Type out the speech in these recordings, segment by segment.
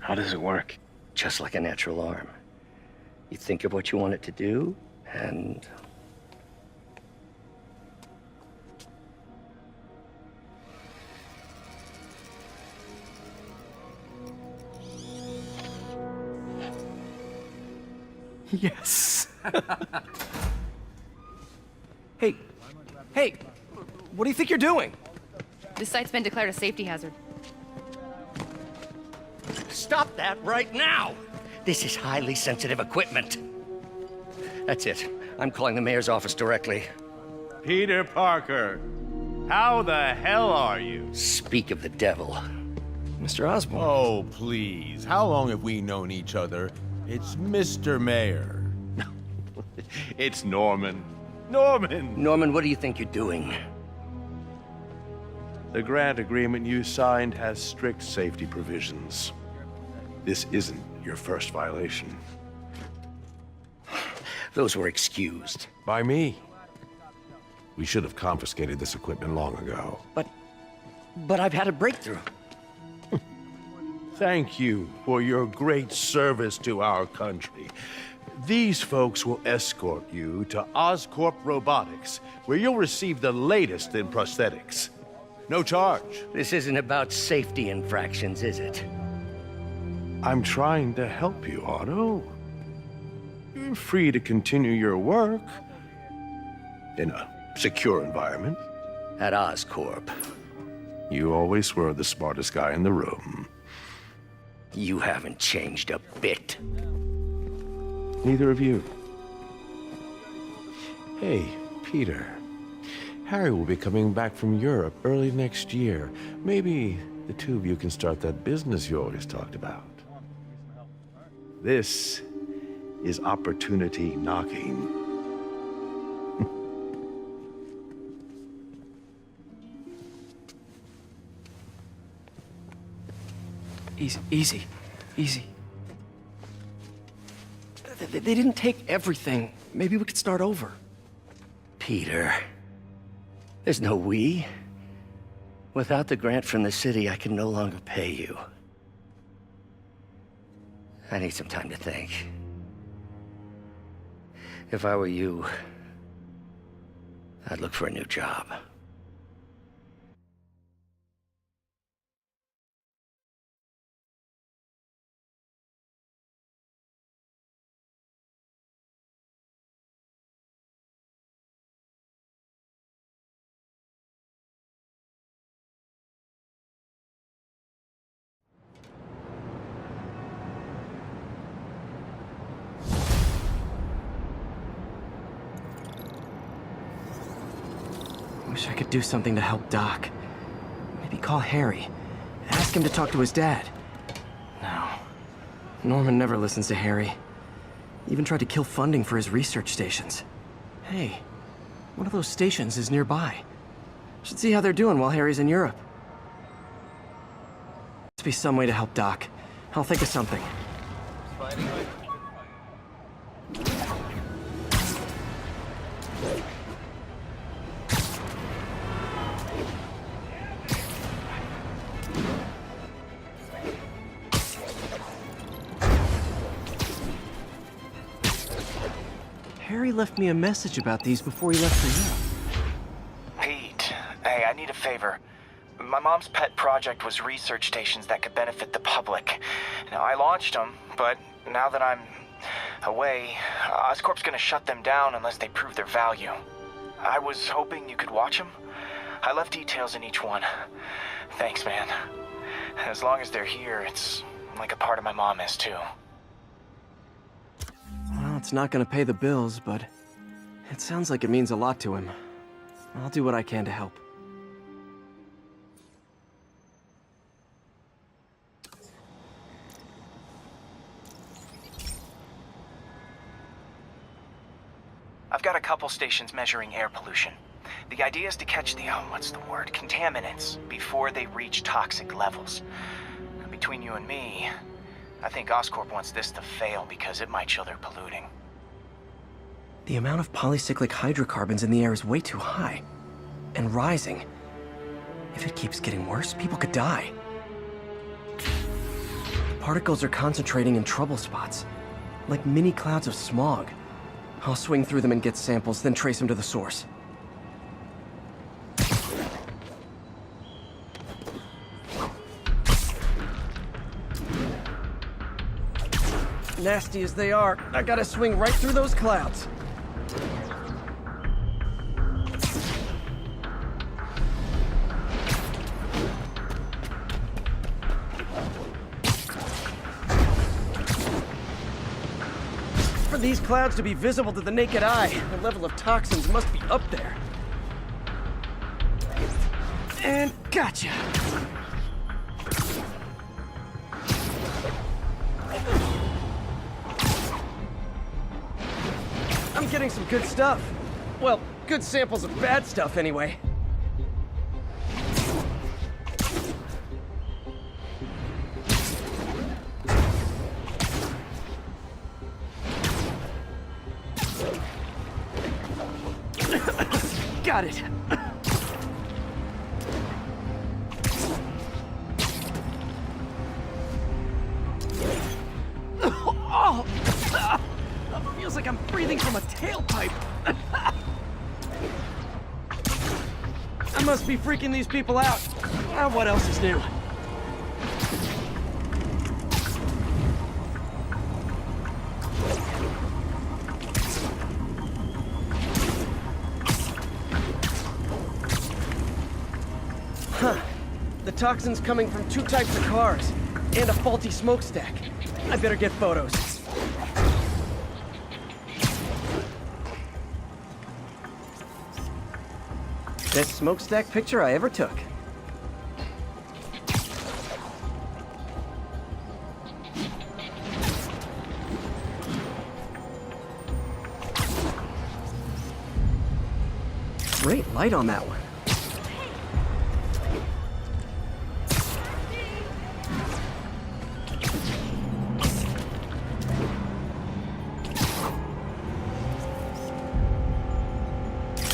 How does it work? Just like a natural arm. You think of what you want it to do, and... Yes. Hey, what do you think you're doing? This site's been declared a safety hazard. Stop that right now! This is highly sensitive equipment. That's it. I'm calling the mayor's office directly. Peter Parker, how the hell are you? Speak of the devil. Mr. Osborn. Oh, please. How long have we known each other? It's Mr. Mayor. It's Norman. Norman! Norman, what do you think you're doing? The grant agreement you signed has strict safety provisions. This isn't your first violation. Those were excused. By me. We should have confiscated this equipment long ago. But I've had a breakthrough. Thank you for your great service to our country. These folks will escort you to Oscorp Robotics, where you'll receive the latest in prosthetics. No charge. This isn't about safety infractions, is it? I'm trying to help you, Otto. You're free to continue your work in a secure environment. At Oscorp. You always were the smartest guy in the room. You haven't changed a bit. Neither of you. Hey, Peter. Harry will be coming back from Europe early next year. Maybe the two of you can start that business you always talked about. This is opportunity knocking. Easy. They didn't take everything. Maybe we could start over. Peter, there's no we. Without the grant from the city, I can no longer pay you. I need some time to think. If I were you, I'd look for a new job. Wish I could do something to help Doc. Maybe call Harry. Ask him to talk to his dad. No. Norman never listens to Harry. Even tried to kill funding for his research stations. Hey, one of those stations is nearby. Should see how they're doing while Harry's in Europe. Must be some way to help Doc. I'll think of something. Harry left me a message about these before he left for Europe. Pete, hey, I need a favor. My mom's pet project was research stations that could benefit the public. Now, I launched them, but now that I'm away, Oscorp's gonna shut them down unless they prove their value. I was hoping you could watch them. I left details in each one. Thanks, man. As long as they're here, it's like a part of my mom is, too. Well, it's not gonna pay the bills, but it sounds like it means a lot to him. I'll do what I can to help. I've got a couple stations measuring air pollution. The idea is to catch the, contaminants before they reach toxic levels. Between you and me, I think Oscorp wants this to fail because it might show they're polluting. The amount of polycyclic hydrocarbons in the air is way too high. And rising. If it keeps getting worse, people could die. particles are concentrating in trouble spots, like mini clouds of smog. I'll swing through them and get samples, then trace them to the source. Nasty as they are, I gotta swing right through those clouds. For these clouds to be visible to the naked eye, the level of toxins must be up there. And gotcha! I'm getting some good stuff. Well, good samples of bad stuff anyway. Got it. Oh! Feels like I'm breathing from a tailpipe. I must be freaking these people out. What else is new? Huh. The toxin's coming from 2 types of cars, and a faulty smokestack. I better get photos. Best smokestack picture I ever took. Great light on that one.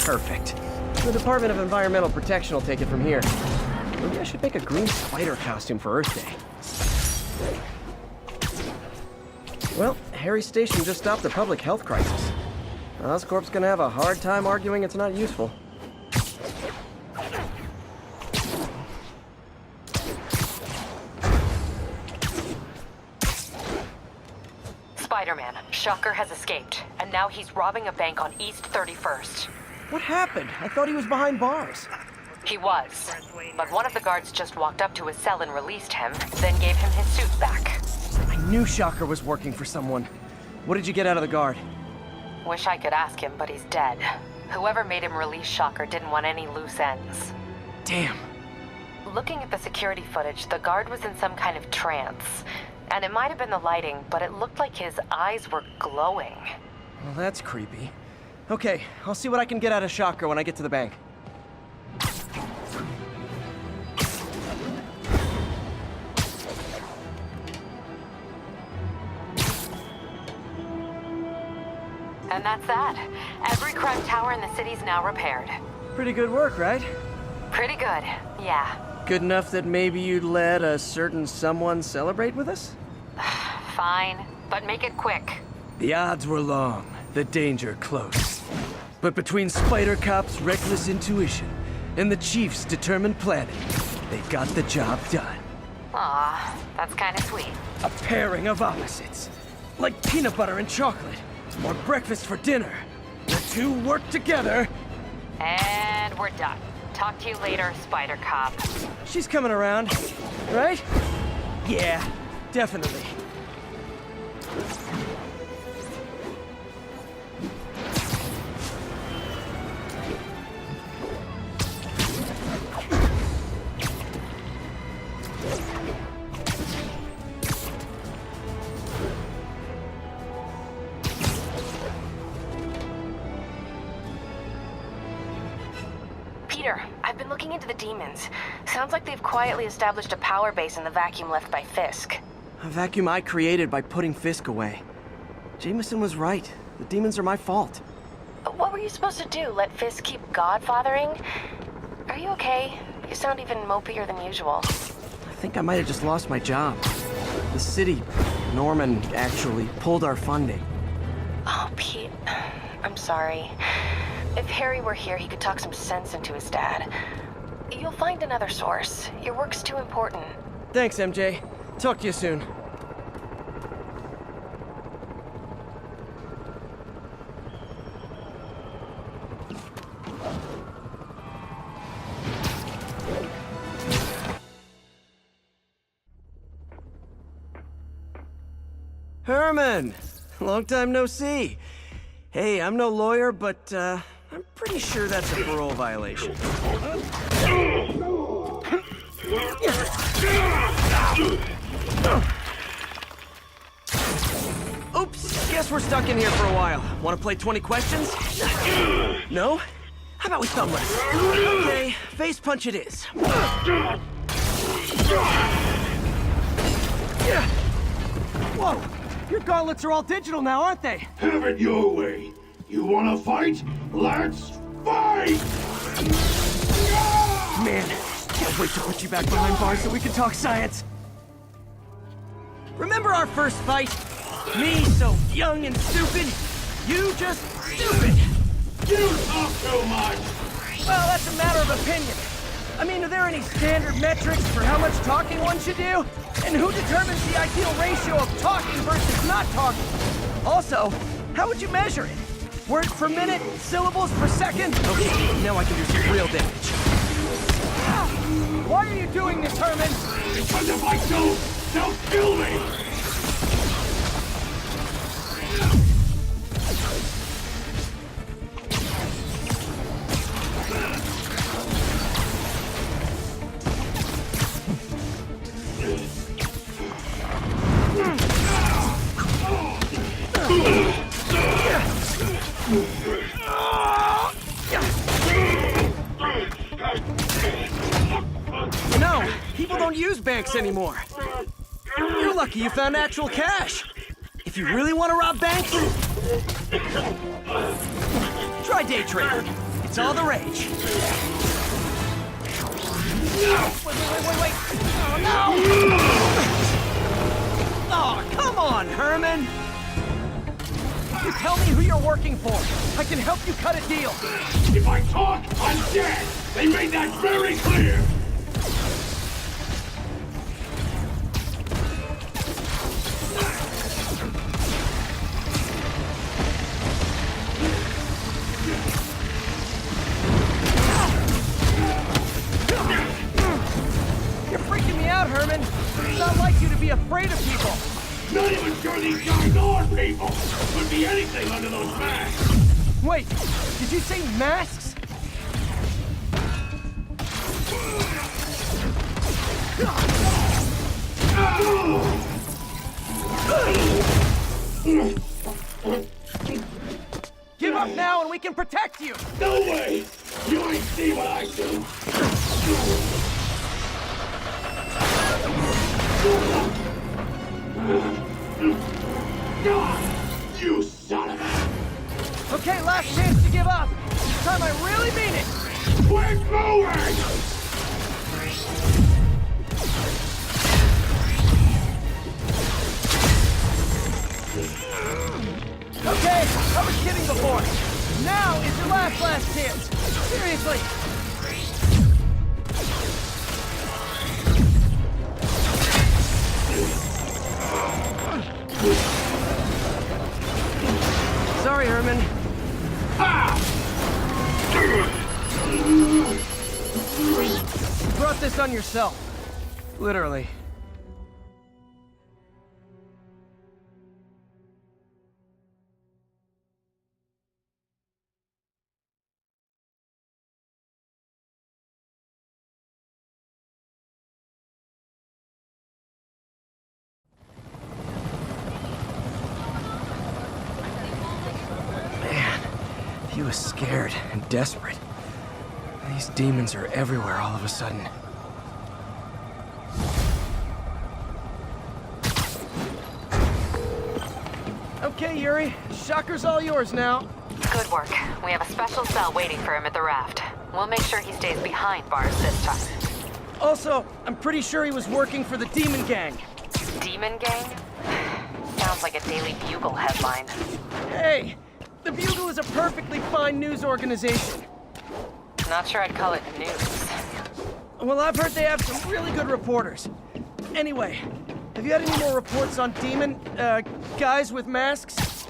Perfect. The Department of Environmental Protection will take it from here. Maybe I should make a green spider costume for Earth Day. Well, Harry's station just stopped the public health crisis. Oscorp's gonna have a hard time arguing it's not useful. Spider-Man, Shocker has escaped, and now he's robbing a bank on East 31st. What happened? I thought he was behind bars. He was, but one of the guards just walked up to his cell and released him, then gave him his suit back. I knew Shocker was working for someone. What did you get out of the guard? Wish I could ask him, but he's dead. Whoever made him release Shocker didn't want any loose ends. Damn. Looking at the security footage, the guard was in some kind of trance. And it might have been the lighting, but it looked like his eyes were glowing. Well, that's creepy. Okay, I'll see what I can get out of Shocker when I get to the bank. And that's that. Every crime tower in the city's now repaired. Pretty good work, right? Pretty good, yeah. Good enough that maybe you'd let a certain someone celebrate with us? Fine, but make it quick. The odds were long, the danger close. But between Spider Cop's reckless intuition and the Chief's determined planning, they got the job done. Aw, that's kind of sweet. A pairing of opposites. Like peanut butter and chocolate, or breakfast for dinner. The two work together. And we're done. Talk to you later, Spider Cop. She's coming around, right? Yeah, definitely. Peter, I've been looking into the demons. Sounds like they've quietly established a power base in the vacuum left by Fisk. A vacuum I created by putting Fisk away. Jameson was right. The demons are my fault. What were you supposed to do? Let Fisk keep godfathering? Are you okay? You sound even mopier than usual. I think I might have just lost my job. The city, Norman, actually pulled our funding. Oh, Pete. I'm sorry. If Harry were here, he could talk some sense into his dad. You'll find another source. Your work's too important. Thanks, MJ. Talk to you soon. Herman! Long time no see. Hey, I'm no lawyer, but, I'm pretty sure that's a parole violation. Oops, guess we're stuck in here for a while. Want to play 20 questions? No? How about we thumb wrestle? Okay, face punch it is. Whoa! Your gauntlets are all digital now, aren't they? Have it your way. You wanna fight? Let's fight! Man, can't wait to put you back behind bars so we can talk science. Remember our first fight? Me so young and stupid, you just stupid. You talk too much! Well, that's a matter of opinion. I mean, are there any standard metrics for how much talking one should do? And who determines the ideal ratio of talking versus not talking? Also, how would you measure it? Words per minute? Syllables per second? Okay, now I can do some real damage. Why are you doing this, Herman? Because if I don't, they'll kill me! You know, people don't use banks anymore. You're lucky you found actual cash. If you really want to rob banks, try day trading. It's all the rage. Wait. Oh, no! Oh, come on, Herman! You tell me who you're working for. I can help you cut a deal. If I talk, I'm dead! They made that very clear! You're freaking me out, Herman. It's not like you to be afraid of people. Not even sure these guys are people! Could be anything under those masks! Wait, did you say masks? Give up now and we can protect you! No way! You ain't see what I do! You son of a... Okay, last chance to give up. This time I really mean it. We're going! Okay, I was kidding before. Now is your last chance. Seriously. Sorry, Herman. You brought this on yourself. Literally. He was scared and desperate. These demons are everywhere all of a sudden. Okay, Yuri. Shocker's all yours now. Good work. We have a special cell waiting for him at the raft. We'll make sure he stays behind bars this time. Also, I'm pretty sure he was working for the demon gang. Demon Gang? Sounds like a Daily Bugle headline. Hey, the Bugle is a perfectly fine news organization. Not sure I'd call it news. Well, I've heard they have some really good reporters. Anyway, have you had any more reports on demon, guys with masks?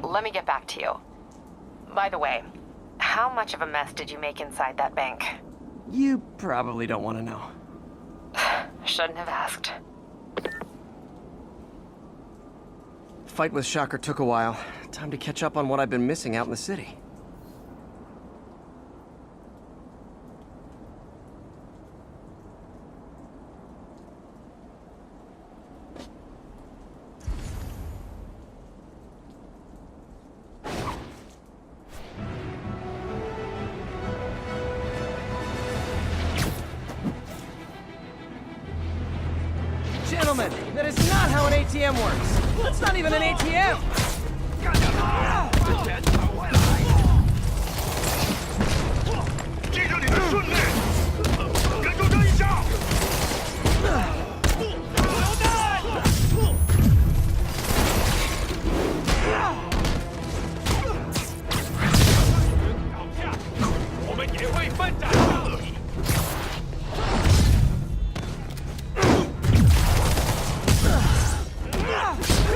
Let me get back to you. By the way, how much of a mess did you make inside that bank? You probably don't want to know. Shouldn't have asked. Fight with Shocker took a while. Time to catch up on what I've been missing out in the city. Gentlemen, that is not how an ATM works. That's not even an ATM.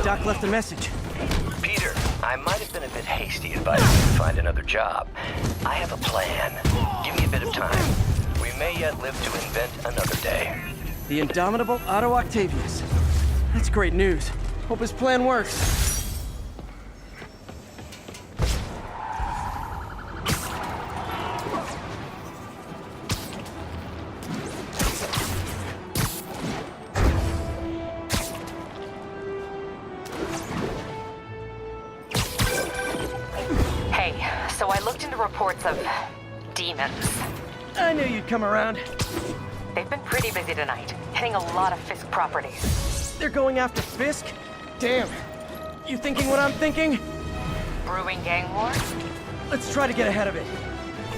Doc left a message. Peter, I might have been a bit hasty advising you to find another job. I have a plan. Give me a bit of time. We may yet live to invent another day. The indomitable Otto Octavius. That's great news. Hope his plan works. So I looked into reports of demons. I knew you'd come around. They've been pretty busy tonight, hitting a lot of Fisk properties. They're going after Fisk? Damn. You thinking what I'm thinking? Brewing gang war? Let's try to get ahead of it.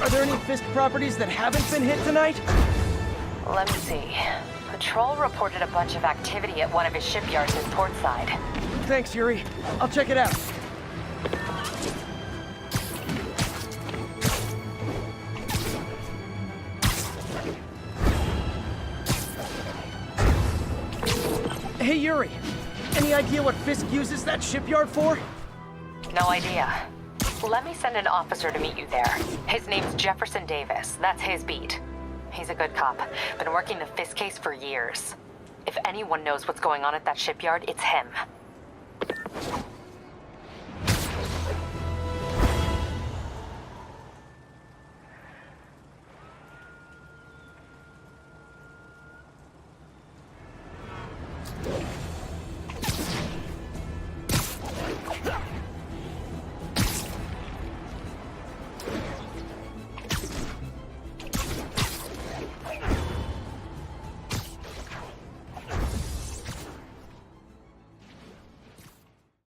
Are there any Fisk properties that haven't been hit tonight? Let me see. Patrol reported a bunch of activity at one of his shipyards in Portside. Thanks, Yuri. I'll check it out. Hey, Yuri. Any idea what Fisk uses that shipyard for? No idea. Let me send an officer to meet you there. His name's Jefferson Davis. That's his beat. He's a good cop. Been working the Fisk case for years. If anyone knows what's going on at that shipyard, it's him.